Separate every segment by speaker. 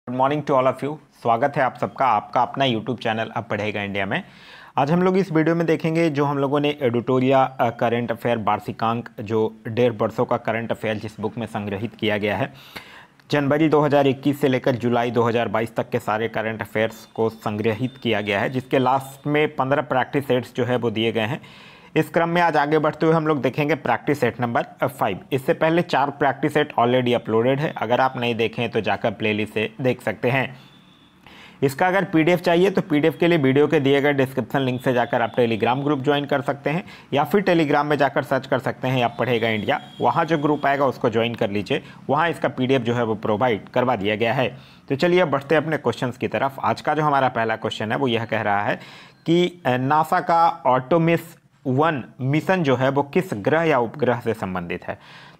Speaker 1: Good morning to all of you. स्वागत है आप सबका आपका अपना यूट्यूब चैनल अब पढ़ेगा इंडिया में। आज हम लोग इस वीडियो में देखेंगे जो हम लोगों ने एडिटोरिया करंट अफेयर वार्षिकांक जो 1.5 वर्षों का करंट अफेयर जिस बुक में संग्रहित किया गया है, जनवरी 2021 से लेकर जुलाई 2022 तक के सारे करंट अफेयर्स को संग्रहित किया गया है, जिसके लास्ट में 15 प्रैक्टिस सेट्स जो है वो दिए गए हैं। इस क्रम में आज आगे बढ़ते हुए हम लोग देखेंगे प्रैक्टिस सेट नंबर 5। इससे पहले 4 प्रैक्टिस सेट ऑलरेडी अपलोडेड है, अगर आप नहीं देखें तो जाकर प्लेलिस्ट से देख सकते हैं। इसका अगर पीडीएफ चाहिए तो पीडीएफ के लिए वीडियो के दिए गए डिस्क्रिप्शन लिंक से जाकर आप टेलीग्राम ग्रुप ज्वाइन कर सकते हैं, या फिर टेलीग्राम में जाकर सर्च कर सकते हैं आप पढ़ेगा इंडिया। वहाँ जो ग्रुप आएगा उसको ज्वाइन कर लीजिए, वहाँ इसका पीडीएफ जो है वो प्रोवाइड करवा दिया गया है। तो चलिए अब बढ़ते हैं अपने क्वेश्चंस की तरफ। आज का जो हमारा पहला क्वेश्चन है वो यह कह रहा है कि नासा का आर्टेमिस 1 मिशन जो है वो किस ग्रह या उपग्रह से संबंधित है।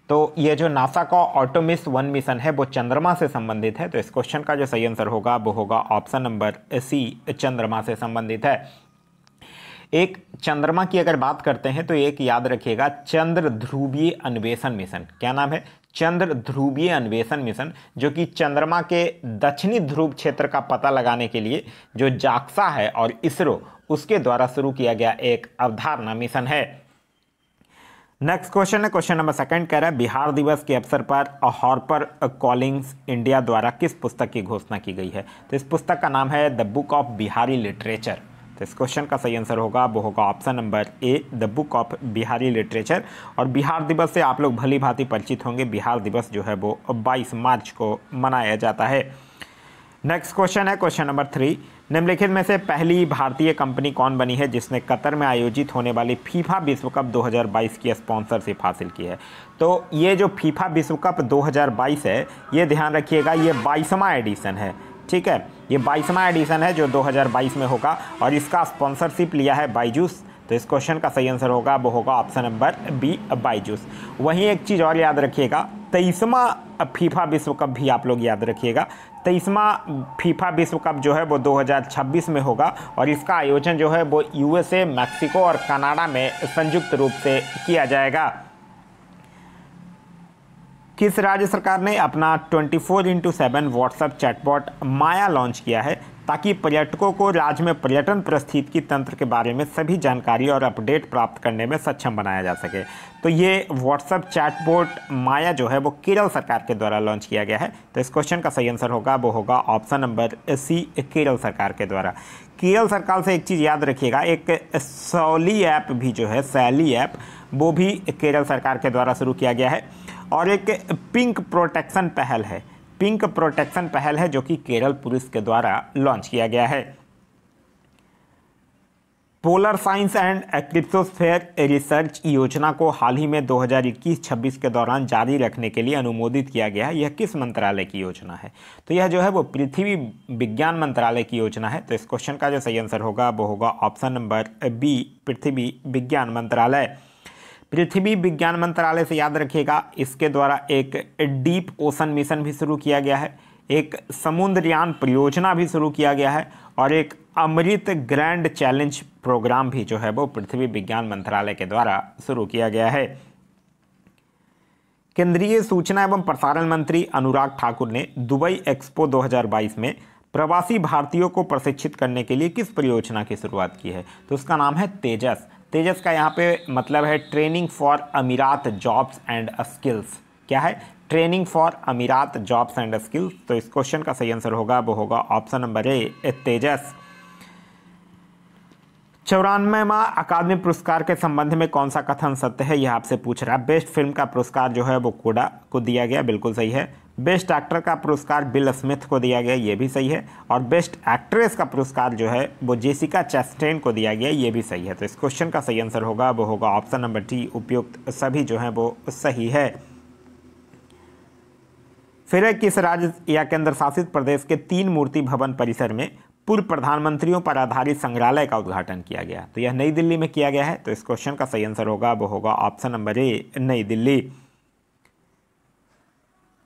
Speaker 1: तो ये जो नासा का आर्टेमिस 1 मिशन है वो चंद्रमा से संबंधित है। तो इस क्वेश्चन का जो सही आंसर होगा वो होगा ऑप्शन नंबर सी, चंद्रमा से संबंधित है। एक चंद्रमा की अगर बात करते हैं तो एक याद रखिएगा, चंद्र ध्रुवीय अन्वेषण मिशन। क्या नाम है? चंद्र ध्रुवीय अन्वेषण मिशन, जो कि चंद्रमा के दक्षिणी ध्रुव क्षेत्र का पता लगाने के लिए जो जाक्सा है और इसरो उसके द्वारा शुरू किया गया एक अवधारणा मिशन है। नेक्स्ट क्वेश्चन है क्वेश्चन नंबर 2, कह रहा है बिहार दिवस के अवसर पर हार्पर कॉलिंग्स इंडिया द्वारा किस पुस्तक की घोषणा की गई है। तो इस पुस्तक का नाम है the book of Bihari literature. तो इस क्वेश्चन का सही आंसर होगा वो होगा option number A, the book of Bihari literature. और बिहार दिवस से आप लोग भली भांति परिचित होंगे। बिहार दिवस जो है वो 22 मार्च को मनाया जाता है। नेक्स्ट क्वेश्चन है क्वेश्चन नंबर 3, निम्नलिखित में से पहली भारतीय कंपनी कौन बनी है जिसने कतर में आयोजित होने वाली फीफा विश्व कप 2022 की स्पॉन्सरशिप हासिल की है। तो ये जो फीफा विश्व कप 2022 है, ये ध्यान रखिएगा ये 22वां एडिशन है। ठीक है, ये 22वां एडिशन है जो 2022 में होगा और इसका स्पॉन्सरशिप लिया है बायजूस। तो इस क्वेश्चन का सही आंसर होगा वो होगा ऑप्शन नंबर बी, बायजूस। वहीं एक चीज़ और याद रखिएगा, 23वां फीफा विश्व कप भी आप लोग याद रखिएगा। 23वां फीफा विश्व कप जो है वो 2026 में होगा और इसका आयोजन जो है वो यूएसए, मैक्सिको और कनाडा में संयुक्त रूप से किया जाएगा। किस राज्य सरकार ने अपना 24x7 व्हाट्सएप चैटबॉट माया लॉन्च किया है ताकि पर्यटकों को राज्य में पर्यटन पारिस्थितिकी तंत्र के बारे में सभी जानकारी और अपडेट प्राप्त करने में सक्षम बनाया जा सके। तो ये व्हाट्सएप चैटबॉट माया जो है वो केरल सरकार के द्वारा लॉन्च किया गया है। तो इस क्वेश्चन का सही आंसर होगा वो होगा ऑप्शन नंबर सी, केरल सरकार के द्वारा। केरल सरकार से एक चीज़ याद रखिएगा, एक सैली ऐप भी जो है, सैली ऐप, वो भी केरल सरकार के द्वारा शुरू किया गया है। और एक पिंक प्रोटेक्शन पहल है, पिंक प्रोटेक्शन पहल है जो कि केरल पुलिस के द्वारा लॉन्च किया गया है। पोलर साइंस एंड क्रिप्टोस्फेयर रिसर्च योजना को हाल ही में 2021-26 के दौरान जारी रखने के लिए अनुमोदित किया गया है। यह किस मंत्रालय की योजना है? तो यह जो है वो पृथ्वी विज्ञान मंत्रालय की योजना है। तो इस क्वेश्चन का जो सही आंसर होगा वो होगा ऑप्शन नंबर बी, पृथ्वी विज्ञान मंत्रालय। पृथ्वी विज्ञान मंत्रालय से याद रखिएगा, इसके द्वारा एक डीप ओशन मिशन भी शुरू किया गया है, एक समुद्रयान परियोजना भी शुरू किया गया है और एक अमृत ग्रैंड चैलेंज प्रोग्राम भी जो है वो पृथ्वी विज्ञान मंत्रालय के द्वारा शुरू किया गया है। केंद्रीय सूचना एवं प्रसारण मंत्री अनुराग ठाकुर ने दुबई एक्सपो 2022 में प्रवासी भारतीयों को प्रशिक्षित करने के लिए किस परियोजना की शुरुआत की है। तो उसका नाम है तेजस। तेजस का यहाँ पे मतलब है ट्रेनिंग फॉर अमीरात जॉब्स एंड स्किल्स। क्या है? ट्रेनिंग फॉर अमीरात जॉब्स एंड स्किल्स। तो इस क्वेश्चन का सही आंसर होगा वो होगा ऑप्शन नंबर ए, तेजस। 94वां अकादमी पुरस्कार के संबंध में कौन सा कथन सत्य है, यह आपसे पूछ रहा है। बेस्ट फिल्म का पुरस्कार जो है वो कोडा को दिया गया, बिल्कुल सही है। बेस्ट एक्टर का पुरस्कार बिल स्मिथ को दिया गया, ये भी सही है। और बेस्ट एक्ट्रेस का पुरस्कार जो है वो जेसिका चैस्टेन को दिया गया, ये भी सही है। तो इस क्वेश्चन का सही आंसर होगा वो होगा ऑप्शन नंबर डी, उपयुक्त सभी जो है वो सही है। फिर किस राज्य या केंद्र शासित प्रदेश के 3 मूर्ति भवन परिसर में पूर्व प्रधानमंत्रियों पर आधारित संग्रहालय का उद्घाटन किया गया? तो यह नई दिल्ली में किया गया है। तो इस क्वेश्चन का सही आंसर होगा वो होगा ऑप्शन नंबर ए, नई दिल्ली।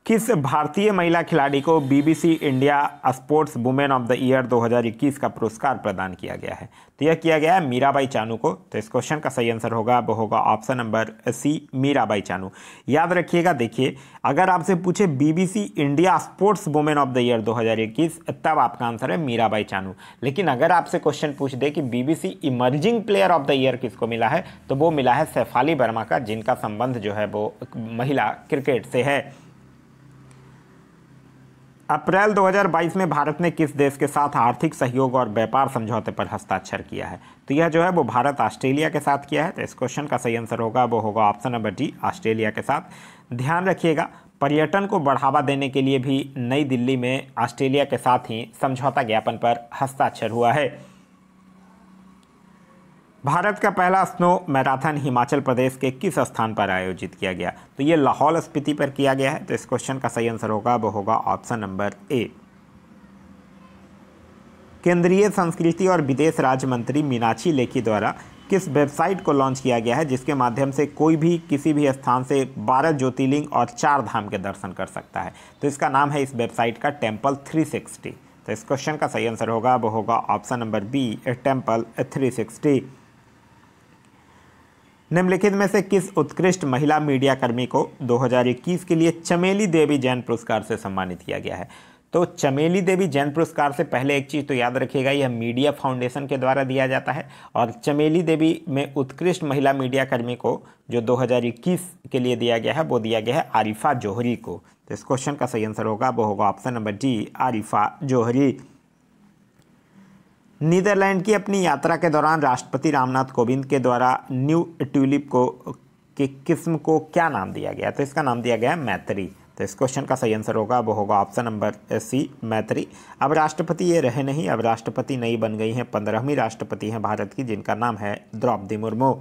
Speaker 1: किस भारतीय महिला खिलाड़ी को BBC India sports women of the year 2021 का पुरस्कार प्रदान किया गया है? तो यह किया गया है मीराबाई चानू को। तो इस क्वेश्चन का सही आंसर होगा वो होगा option number C, Mirabai Chanu. याद रखिएगा, देखिए अगर आपसे पूछे BBC India sports women of the year 2021 तब आपका आंसर है मीराबाई चानू। लेकिन अगर आपसे क्वेश्चन पूछ दे कि BBC emerging player of the year किसको मिला है, तो वो मिला है शेफाली वर्मा का, जिनका संबंध जो है वो महिला क्रिकेट से है। अप्रैल 2022 में भारत ने किस देश के साथ आर्थिक सहयोग और व्यापार समझौते पर हस्ताक्षर किया है? तो यह जो है वो भारत ऑस्ट्रेलिया के साथ किया है। तो इस क्वेश्चन का सही आंसर होगा वो होगा ऑप्शन नंबर डी, ऑस्ट्रेलिया के साथ। ध्यान रखिएगा, पर्यटन को बढ़ावा देने के लिए भी नई दिल्ली में ऑस्ट्रेलिया के साथ ही समझौता ज्ञापन पर हस्ताक्षर हुआ है। भारत का पहला स्नो मैराथन हिमाचल प्रदेश के किस स्थान पर आयोजित किया गया? तो ये लाहौल स्पीति पर किया गया है। तो इस क्वेश्चन का सही आंसर होगा वो होगा ऑप्शन नंबर ए। केंद्रीय संस्कृति और विदेश राज्य मंत्री मीनाक्षी लेखी द्वारा किस वेबसाइट को लॉन्च किया गया है जिसके माध्यम से कोई भी किसी भी स्थान से 12 ज्योतिर्लिंग और 4 धाम के दर्शन कर सकता है? तो इसका नाम है इस वेबसाइट का टेम्पल 360। तो इस क्वेश्चन का सही आंसर होगा वो होगा ऑप्शन नंबर बी, टेम्पल 360। निम्नलिखित में से किस उत्कृष्ट महिला मीडिया कर्मी को 2021 के लिए चमेली देवी जैन पुरस्कार से सम्मानित किया गया है? तो चमेली देवी जैन पुरस्कार से पहले एक चीज़ तो याद रखिएगा, यह मीडिया फाउंडेशन के द्वारा दिया जाता है। और चमेली देवी में उत्कृष्ट महिला मीडिया कर्मी को जो 2021 के लिए दिया गया है वो दिया गया है आरिफा जौहरी को। तो इस क्वेश्चन का सही आंसर होगा वो होगा ऑप्शन नंबर डी, आरिफा जौहरी। नीदरलैंड की अपनी यात्रा के दौरान राष्ट्रपति रामनाथ कोविंद के द्वारा न्यू ट्यूलिप की किस्म को क्या नाम दिया गया? तो इसका नाम दिया गया है मैत्री। तो इस क्वेश्चन का सही आंसर होगा वो होगा ऑप्शन नंबर सी, मैत्री। अब राष्ट्रपति ये रहे नहीं, अब राष्ट्रपति नई बन गई हैं, 15वीं राष्ट्रपति हैं भारत की, जिनका नाम है द्रौपदी मुर्मू।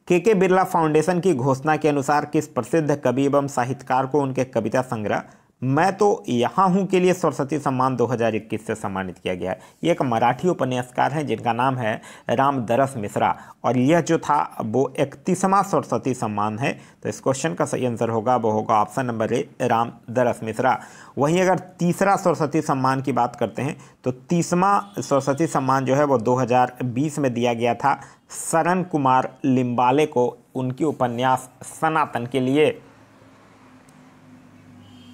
Speaker 1: के बिरला फाउंडेशन की घोषणा के अनुसार किस प्रसिद्ध कवि एवं साहित्यकार को उनके कविता संग्रह मैं तो यहाँ हूँ के लिए सरस्वती सम्मान 2021 से सम्मानित किया गया है? ये एक मराठी उपन्यासकार हैं जिनका नाम है रामदरस मिश्रा, और यह जो था वो 31वां सरस्वती सम्मान है। तो इस क्वेश्चन का सही आंसर होगा वो होगा ऑप्शन नंबर ए, रामदरस मिश्रा। वहीं अगर तीसरा सरस्वती सम्मान की बात करते हैं तो 30वां सरस्वती सम्मान जो है वो 2020 में दिया गया था शरण कुमार लिम्बाले को, उनकी उपन्यास सनातन के लिए।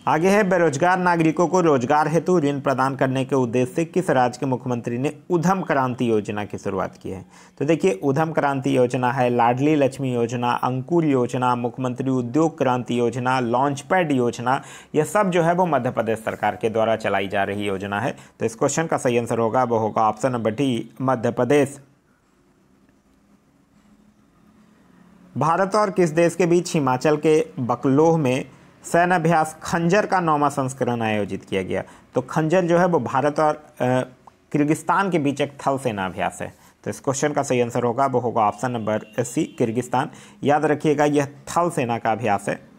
Speaker 1: आगे है, बेरोजगार नागरिकों को रोजगार हेतु ऋण प्रदान करने के उद्देश्य से किस राज्य के मुख्यमंत्री ने उद्यम क्रांति योजना की शुरुआत की है? तो देखिए, उद्यम क्रांति योजना है लाडली लक्ष्मी योजना, अंकुर योजना, मुख्यमंत्री उद्योग क्रांति योजना, लॉन्च पैड योजना, यह सब जो है वो मध्य प्रदेश सरकार के द्वारा चलाई जा रही योजना है। तो इस क्वेश्चन का सही आंसर होगा वो होगा option number D, Madhya Pradesh. Bharat और किस देश के बीच हिमाचल के बकलोह में सैन्य अभ्यास खंजर का 9वां संस्करण आयोजित किया गया? तो खंजर जो है वो भारत और किर्गिस्तान के बीच एक थल सेना अभ्यास है। तो इस क्वेश्चन का सही आंसर होगा वो होगा ऑप्शन नंबर सी, किर्गिस्तान। याद रखिएगा, यह थल सेना का अभ्यास है।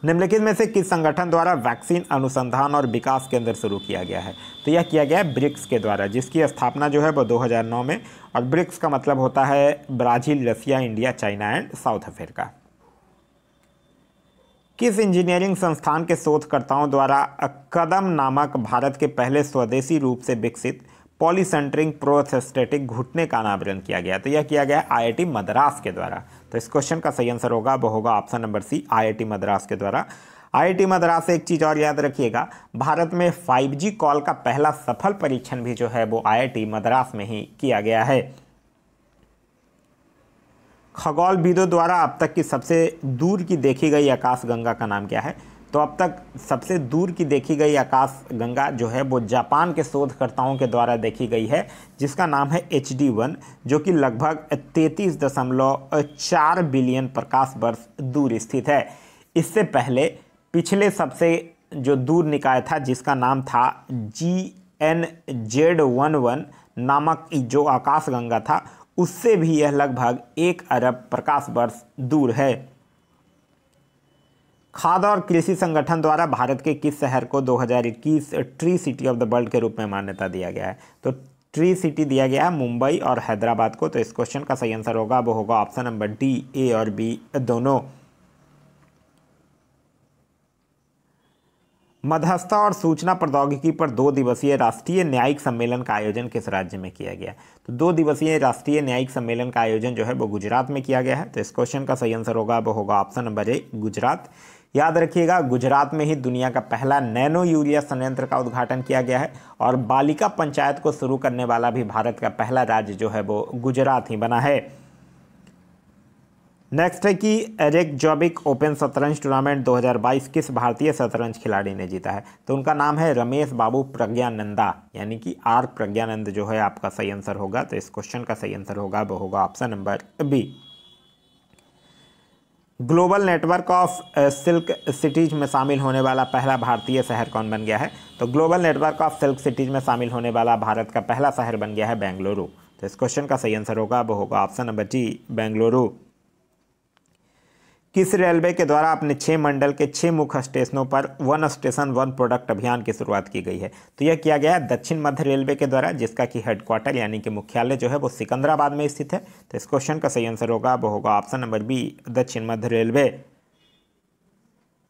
Speaker 1: निम्नलिखित में से किस संगठन द्वारा वैक्सीन अनुसंधान और विकास केंद्र शुरू किया गया है? तो यह किया गया है ब्रिक्स के द्वारा, जिसकी स्थापना जो है वो 2009 में, और ब्रिक्स का मतलब होता है Brazil, Russia, India, China and South Africa. किस इंजीनियरिंग संस्थान के शोधकर्ताओं द्वारा कदम नामक भारत के पहले स्वदेशी रूप से विकसित पॉलीसेंटरिंग प्रोस्थेटिक घुटने का अनावरण किया गया? तो यह किया गया आईआईटी मद्रास के द्वारा। तो इस क्वेश्चन का सही आंसर होगा वो होगा option number C, IIT Madras के द्वारा। आईआईटी मद्रास से एक चीज़ और याद रखिएगा, भारत में 5G कॉल का पहला सफल परीक्षण भी जो है वो आईआईटी मद्रास में ही किया गया है। खगोलविदों द्वारा अब तक की सबसे दूर की देखी गई आकाशगंगा का नाम क्या है? तो अब तक सबसे दूर की देखी गई आकाशगंगा जो है वो जापान के शोधकर्ताओं के द्वारा देखी गई है, जिसका नाम है HD1, जो कि लगभग 33.4 बिलियन प्रकाश वर्ष दूर स्थित है। इससे पहले पिछले सबसे जो दूर निकाय था, जिसका नाम था GNZ11 नामक जो आकाशगंगा था, उससे भी यह लगभग 1 अरब प्रकाश वर्ष दूर है। खाद्य और कृषि संगठन द्वारा भारत के किस शहर को 2021 tree city of the world के रूप में मान्यता दिया गया है? तो ट्री सिटी दिया गया है मुंबई और हैदराबाद को। तो इस क्वेश्चन का सही आंसर होगा वो होगा ऑप्शन नंबर डी, ए और बी दोनों। मध्यस्थता और सूचना प्रौद्योगिकी पर 2 दिवसीय राष्ट्रीय न्यायिक सम्मेलन का आयोजन किस राज्य में किया गया? तो 2 दिवसीय राष्ट्रीय न्यायिक सम्मेलन का आयोजन जो है वो गुजरात में किया गया है। तो इस क्वेश्चन का सही आंसर होगा वो होगा ऑप्शन नंबर ए, गुजरात। याद रखिएगा, गुजरात में ही दुनिया का पहला नैनो यूरिया संयंत्र का उद्घाटन किया गया है और बालिका पंचायत को शुरू करने वाला भी भारत का पहला राज्य जो है वो गुजरात ही बना है। नेक्स्ट है कि रेकजॉबिक ओपन शतरंज टूर्नामेंट 2022 किस भारतीय शतरंज खिलाड़ी ने जीता है? तो उनका नाम है रमेश बाबू प्रज्ञानंदा, यानी कि आर प्रज्ञानंद जो है आपका सही आंसर होगा। तो इस क्वेश्चन का सही आंसर होगा वो होगा option number B. Global network of silk cities में शामिल होने वाला पहला भारतीय शहर कौन बन गया है? तो global network of silk cities में शामिल होने वाला भारत का पहला शहर बन गया है बेंगलुरु। तो इस क्वेश्चन का सही आंसर होगा वो होगा ऑप्शन नंबर डी, बेंगलुरु। किस रेलवे के द्वारा अपने 6 मंडल के 6 मुख्य स्टेशनों पर वन स्टेशन वन प्रोडक्ट अभियान की शुरुआत की गई है? तो यह किया गया है दक्षिण मध्य रेलवे के द्वारा, जिसका कि हेडक्वार्टर यानी कि मुख्यालय जो है वो सिकंदराबाद में स्थित है। तो इस क्वेश्चन का सही आंसर होगा वो होगा ऑप्शन नंबर बी, दक्षिण मध्य रेलवे।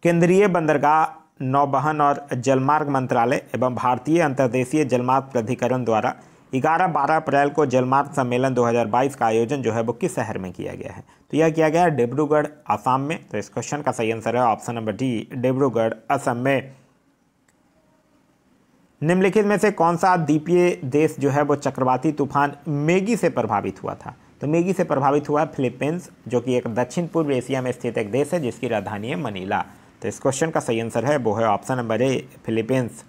Speaker 1: केंद्रीय बंदरगाह, नौवहन और जलमार्ग मंत्रालय एवं भारतीय अंतर्देशीय जलमार्ग प्राधिकरण द्वारा 11-12 अप्रैल को जलमार्ग सम्मेलन 2022 का आयोजन जो है वो किस शहर में किया गया है? तो यह किया गया है डिब्रूगढ़, असम में। तो इस क्वेश्चन का सही आंसर है option number D, Dibrugarh, Assam में। निम्नलिखित में से कौन सा द्वीपीय देश जो है वो चक्रवाती तूफान मेगी से प्रभावित हुआ था? तो मेगी से प्रभावित हुआ है फिलीपींस, जो कि एक दक्षिण पूर्व एशिया में स्थित एक देश है जिसकी राजधानी है मनीला। तो इस क्वेश्चन का सही आंसर है वो है ऑप्शन नंबर ए, फिलीपींस।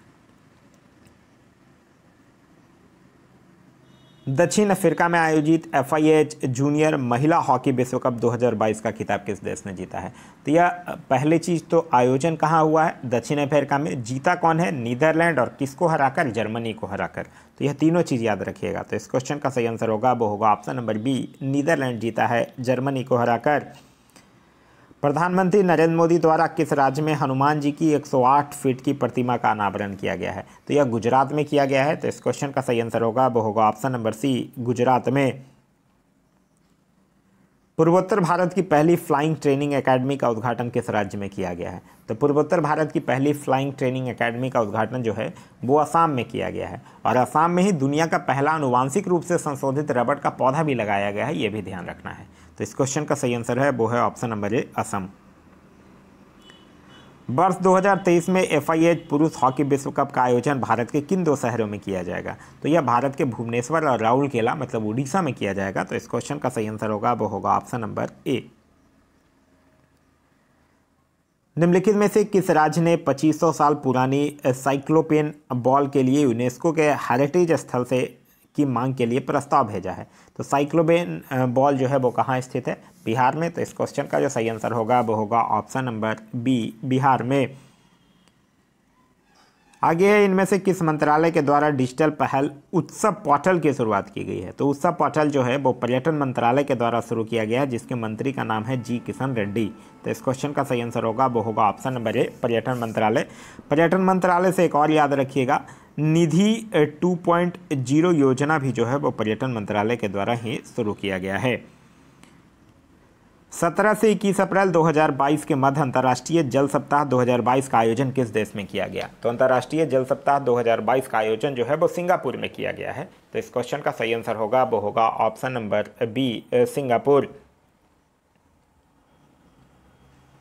Speaker 1: दक्षिण अफ्रीका में आयोजित FIH जूनियर महिला हॉकी विश्व कप 2022 का खिताब किस देश ने जीता है? तो यह पहली चीज़ तो आयोजन कहाँ हुआ है? दक्षिण अफ्रीका में। जीता कौन है? नीदरलैंड। और किसको हराकर? जर्मनी को हराकर। तो यह तीनों चीज़ याद रखिएगा। तो इस क्वेश्चन का सही आंसर होगा वो होगा ऑप्शन नंबर बी, नीदरलैंड जीता है जर्मनी को हराकर। प्रधानमंत्री नरेंद्र मोदी द्वारा किस राज्य में हनुमान जी की 108 फीट की प्रतिमा का अनावरण किया गया है? तो यह गुजरात में किया गया है। तो इस क्वेश्चन का सही आंसर होगा वो होगा ऑप्शन नंबर सी, गुजरात में। पूर्वोत्तर भारत की पहली फ्लाइंग ट्रेनिंग एकेडमी का उद्घाटन किस राज्य में किया गया है? तो पूर्वोत्तर भारत की पहली फ्लाइंग ट्रेनिंग एकेडमी का उद्घाटन जो है वो असम में किया गया है और असम में ही दुनिया का पहला आनुवांशिक रूप से संशोधित रबड़ का पौधा भी लगाया गया है, ये भी ध्यान रखना है। तो इस क्वेश्चन का सही आंसर है वो है ऑप्शन नंबर ए, असम। वर्ष 2023 में FIH पुरुष हॉकी विश्व कप का आयोजन भारत के किन 2 शहरों में किया जाएगा? तो यह भारत के भुवनेश्वर और राउरकेला मतलब उड़ीसा में किया जाएगा। तो इस क्वेश्चन का सही आंसर होगा वो होगा ऑप्शन नंबर ए। निम्नलिखित में से किस राज्य ने 2500 साल पुरानी साइक्लोपेन बॉल के लिए यूनेस्को के हेरिटेज स्थल से की मांग के लिए प्रस्ताव भेजा है? तो साइक्लोपेन बॉल जो है वो कहाँ स्थित है? बिहार में। तो इस क्वेश्चन का जो सही आंसर होगा वो होगा ऑप्शन नंबर बी, बिहार में। आगे है, इनमें से किस मंत्रालय के द्वारा डिजिटल पहल उत्सव पोर्टल की शुरुआत की गई है? तो उत्सव पोर्टल जो है वो पर्यटन मंत्रालय के द्वारा शुरू किया गया है, जिसके मंत्री का नाम है जी किशन रेड्डी। तो इस क्वेश्चन का सही आंसर होगा वो होगा ऑप्शन नंबर ए, पर्यटन मंत्रालय। पर्यटन मंत्रालय से एक और याद रखिएगा, निधि 2.0 योजना भी जो है वो पर्यटन मंत्रालय के द्वारा ही शुरू किया गया है। 17 से 21 अप्रैल 2022 के मध्य अंतर्राष्ट्रीय जल सप्ताह 2022 का आयोजन किस देश में किया गया? तो अंतर्राष्ट्रीय जल सप्ताह 2022 का आयोजन जो है वो सिंगापुर में किया गया है। तो इस क्वेश्चन का सही आंसर होगा वो होगा ऑप्शन नंबर बी, सिंगापुर।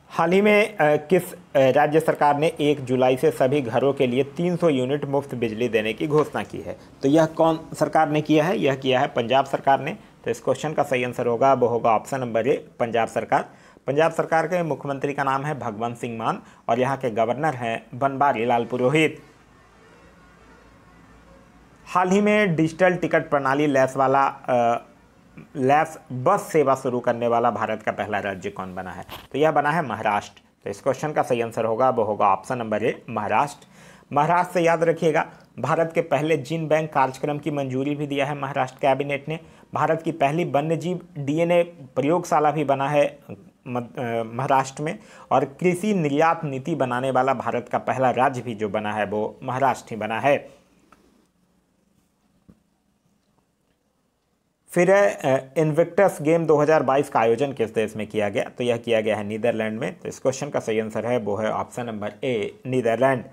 Speaker 1: हाल ही में किस राज्य सरकार ने 1 जुलाई से सभी घरों के लिए 300 यूनिट मुफ्त बिजली देने की घोषणा की है? तो यह कौन सरकार ने किया है? यह किया है पंजाब सरकार ने। तो इस क्वेश्चन का सही आंसर होगा वो होगा ऑप्शन नंबर ए, पंजाब सरकार। पंजाब सरकार के मुख्यमंत्री का नाम है भगवंत सिंह मान और यहाँ के गवर्नर हैं बनवारी लाल पुरोहित। हाल ही में डिजिटल टिकट प्रणाली लैस बस सेवा शुरू करने वाला भारत का पहला राज्य कौन बना है? तो यह बना है महाराष्ट्र। तो इस क्वेश्चन का सही आंसर होगा वो होगा ऑप्शन नंबर ए, महाराष्ट्र। महाराष्ट्र से याद रखिएगा, भारत के पहले जीन बैंक कार्यक्रम की मंजूरी भी दिया है महाराष्ट्र कैबिनेट ने। भारत की पहली वन्यजीव DNA प्रयोगशाला भी बना है महाराष्ट्र में और कृषि निर्यात नीति बनाने वाला भारत का पहला राज्य भी जो बना है वो महाराष्ट्र ही बना है। फिर है इन्विक्टस गेम 2022 का आयोजन किस देश में किया गया? तो यह किया गया है नीदरलैंड में। तो इस क्वेश्चन का सही आंसर है वो है option number A, Netherland.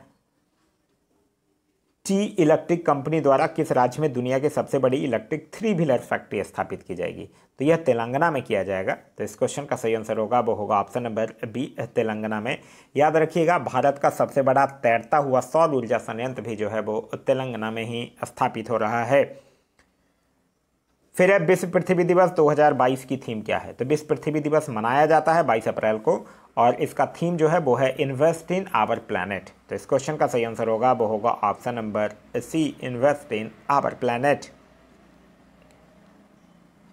Speaker 1: T electric company द्वारा किस राज्य में दुनिया की सबसे बड़ी इलेक्ट्रिक 3 व्हीलर फैक्ट्री स्थापित की जाएगी? तो यह तेलंगाना में किया जाएगा। तो इस क्वेश्चन का सही आंसर होगा वो होगा ऑप्शन नंबर बी, तेलंगाना में। याद रखिएगा, भारत का सबसे बड़ा तैरता हुआ सौर ऊर्जा संयंत्र भी जो है वो तेलंगाना में ही स्थापित हो रहा है। फिर है विश्व पृथ्वी दिवस 2022 की थीम क्या है? तो विश्व पृथ्वी दिवस मनाया जाता है 22 अप्रैल को और इसका थीम जो है वो है इन्वेस्ट इन आवर प्लैनेट। तो इस क्वेश्चन का सही आंसर होगा वो होगा option number C, invest in our planet.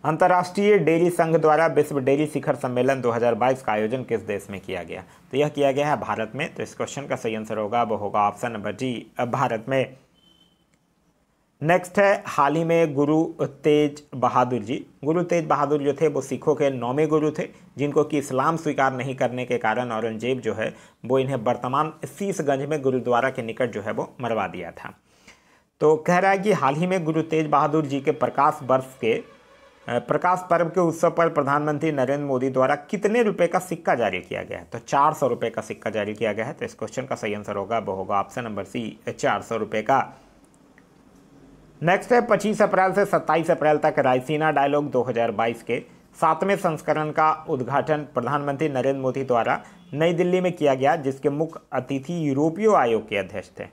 Speaker 1: अंतर्राष्ट्रीय डेयरी संघ द्वारा विश्व डेयरी शिखर सम्मेलन 2022 का आयोजन किस देश में किया गया? तो यह किया गया है भारत में। तो इस क्वेश्चन का सही आंसर होगा वो होगा ऑप्शन नंबर जी, भारत में। नेक्स्ट है, हाल ही में गुरु तेज बहादुर जी। गुरु तेज बहादुर जो थे वो सिखों के 9वें गुरु थे, जिनको कि इस्लाम स्वीकार नहीं करने के कारण औरंगजेब जो है वो इन्हें वर्तमान शीशगंज में गुरुद्वारा के निकट जो है वो मरवा दिया था। तो कह रहा है कि हाल ही में गुरु तेज बहादुर जी के प्रकाश पर्व के उत्सव पर प्रधानमंत्री नरेंद्र मोदी द्वारा कितने रुपए का सिक्का जारी किया गया है? तो 400 रुपये का सिक्का जारी किया गया है। तो इस क्वेश्चन का सही आंसर होगा वो होगा ऑप्शन नंबर सी, 400 रुपये का। नेक्स्ट है, 25 अप्रैल से 27 अप्रैल तक रायसीना डायलॉग 2022 के 7वें संस्करण का उद्घाटन प्रधानमंत्री नरेंद्र मोदी द्वारा नई दिल्ली में किया गया, जिसके मुख्य अतिथि यूरोपीय आयोग के अध्यक्ष थे।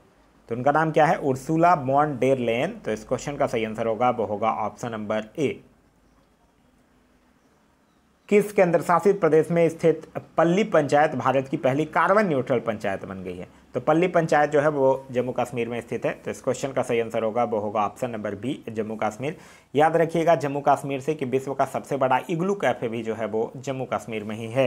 Speaker 1: तो उनका नाम क्या है? Ursula von der Leyen. तो इस क्वेश्चन का सही आंसर होगा वो होगा ऑप्शन नंबर ए। किस केंद्र शासित प्रदेश में स्थित पल्ली पंचायत भारत की पहली कार्बन न्यूट्रल पंचायत बन गई है? तो पल्ली पंचायत जो है वो जम्मू कश्मीर में स्थित है। तो इस क्वेश्चन का सही आंसर होगा वो होगा option number B, Jammu Kashmir. याद रखिएगा जम्मू कश्मीर से कि विश्व का सबसे बड़ा इग्लू कैफे भी जो है वो जम्मू कश्मीर में ही है।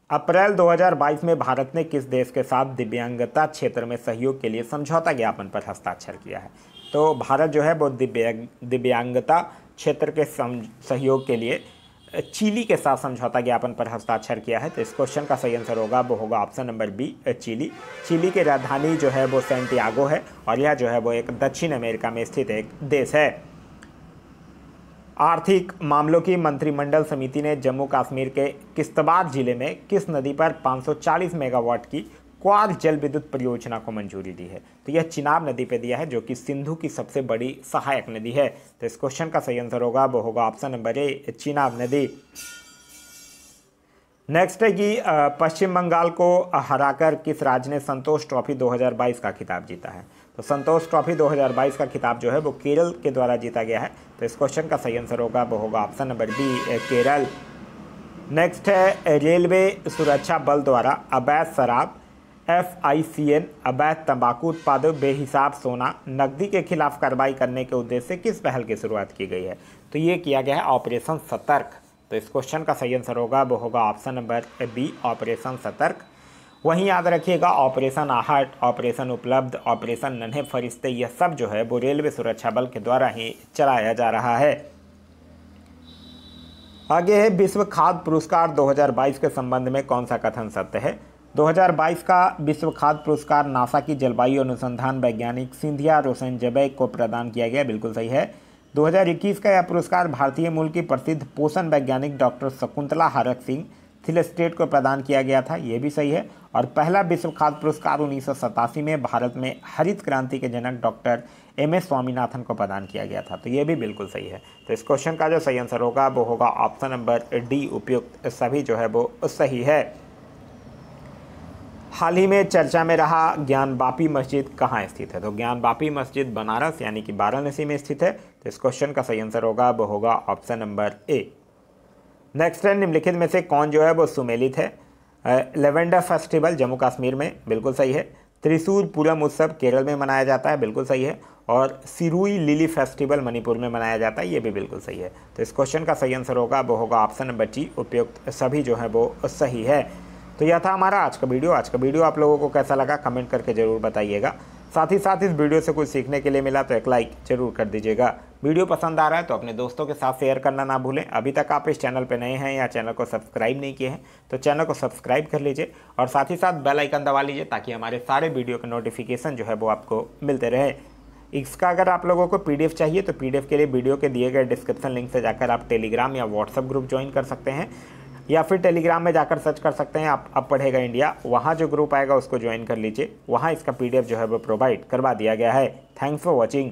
Speaker 1: अप्रैल 2022 में भारत ने किस देश के साथ दिव्यांगता क्षेत्र में सहयोग के लिए समझौता ज्ञापन पर हस्ताक्षर किया है? तो भारत जो है वो दिव्यांगता क्षेत्र के सहयोग के लिए चिली के साथ समझौता ज्ञापन पर हस्ताक्षर किया है। तो इस क्वेश्चन का सही आंसर होगा वो होगा option number B, Chile. Chile की राजधानी जो है वो सैंटियागो है और यह जो है वो एक दक्षिण अमेरिका में स्थित एक देश है। आर्थिक मामलों की मंत्रिमंडल समिति ने जम्मू कश्मीर के किश्तवाड़ जिले में किस नदी पर 540 मेगावाट की क्वार जल विद्युत परियोजना को मंजूरी दी है? तो यह चिनाब नदी पे दिया है, जो कि सिंधु की सबसे बड़ी सहायक नदी है। तो इस क्वेश्चन का सही आंसर होगा वो होगा ऑप्शन नंबर ए, चिनाब नदी। नेक्स्ट है कि पश्चिम बंगाल को हराकर किस राज्य ने संतोष ट्रॉफी 2022 का खिताब जीता है? तो संतोष ट्रॉफी 2022 का खिताब जो है वो केरल के द्वारा जीता गया है। तो इस क्वेश्चन का सही आंसर होगा वो होगा option number B, Kerala. Next है, रेलवे सुरक्षा बल द्वारा अवैध शराब, FICN, अवैध तंबाकू उत्पादों, बेहिसाब सोना, नकदी के खिलाफ कार्रवाई करने के उद्देश्य से किस पहल की शुरुआत की गई है? तो ये किया गया है ऑपरेशन सतर्क। तो इस क्वेश्चन का सही आंसर होगा वो होगा ऑप्शन नंबर बी, ऑपरेशन सतर्क। वहीं याद रखिएगा ऑपरेशन आहट, ऑपरेशन उपलब्ध, ऑपरेशन नन्हे फरिश्ते, यह सब जो है वो रेलवे सुरक्षा बल के द्वारा ही चलाया जा रहा है। आगे है, विश्व खाद्य पुरस्कार 2022 के संबंध में कौन सा कथन सत्य है? 2022 का विश्व खाद्य पुरस्कार नासा की जलवायु अनुसंधान वैज्ञानिक सिंधिया रोसेनजबे को प्रदान किया गया, बिल्कुल सही है। 2021 का यह पुरस्कार भारतीय मूल की प्रसिद्ध पोषण वैज्ञानिक डॉक्टर शकुंतला हरक सिंह थिलेस्टेट को प्रदान किया गया था, ये भी सही है। और पहला विश्व खाद्य पुरस्कार 1987 में भारत में हरित क्रांति के जनक डॉक्टर MS स्वामीनाथन को प्रदान किया गया था, तो ये भी बिल्कुल सही है। तो इस क्वेश्चन का जो सही आंसर होगा वो होगा ऑप्शन नंबर डी, उपयुक्त सभी जो है वो सही है। हाल ही में चर्चा में रहा ज्ञानवापी मस्जिद कहाँ स्थित है? तो ज्ञानवापी मस्जिद बनारस यानी कि वाराणसी में स्थित है। तो इस क्वेश्चन का सही आंसर होगा वो होगा ऑप्शन नंबर ए। नेक्स्ट है, निम्नलिखित में से कौन जो है वो सुमेलित है? लेवेंडर फेस्टिवल जम्मू कश्मीर में, बिल्कुल सही है। त्रिशूर पूरम उत्सव केरल में मनाया जाता है, बिल्कुल सही है। और सिरुई लिली फेस्टिवल मणिपुर में मनाया जाता है, ये भी बिल्कुल सही है। तो इस क्वेश्चन का सही आंसर होगा वो होगा ऑप्शन नंबर डी, उपयुक्त सभी जो है वो सही है। तो यह था हमारा आज का वीडियो। आज का वीडियो आप लोगों को कैसा लगा कमेंट करके ज़रूर बताइएगा। साथ ही साथ इस वीडियो से कुछ सीखने के लिए मिला तो एक लाइक जरूर कर दीजिएगा। वीडियो पसंद आ रहा है तो अपने दोस्तों के साथ शेयर करना ना भूलें। अभी तक आप इस चैनल पर नए हैं या चैनल को सब्सक्राइब नहीं किए हैं तो चैनल को सब्सक्राइब कर लीजिए और साथ ही साथ बेल आइकन दबा लीजिए ताकि हमारे सारे वीडियो के नोटिफिकेशन जो है वो आपको मिलते रहे। इसका अगर आप लोगों को पीडीएफ चाहिए तो पीडीएफ के लिए वीडियो के दिए गए डिस्क्रिप्शन लिंक से जाकर आप टेलीग्राम या व्हाट्सएप ग्रुप ज्वाइन कर सकते हैं, या फिर टेलीग्राम में जाकर सर्च कर सकते हैं आप अब पढ़ेगा इंडिया, वहाँ जो ग्रुप आएगा उसको ज्वाइन कर लीजिए। वहाँ इसका पीडीएफ जो है वो प्रोवाइड करवा दिया गया है। Thanks for watching.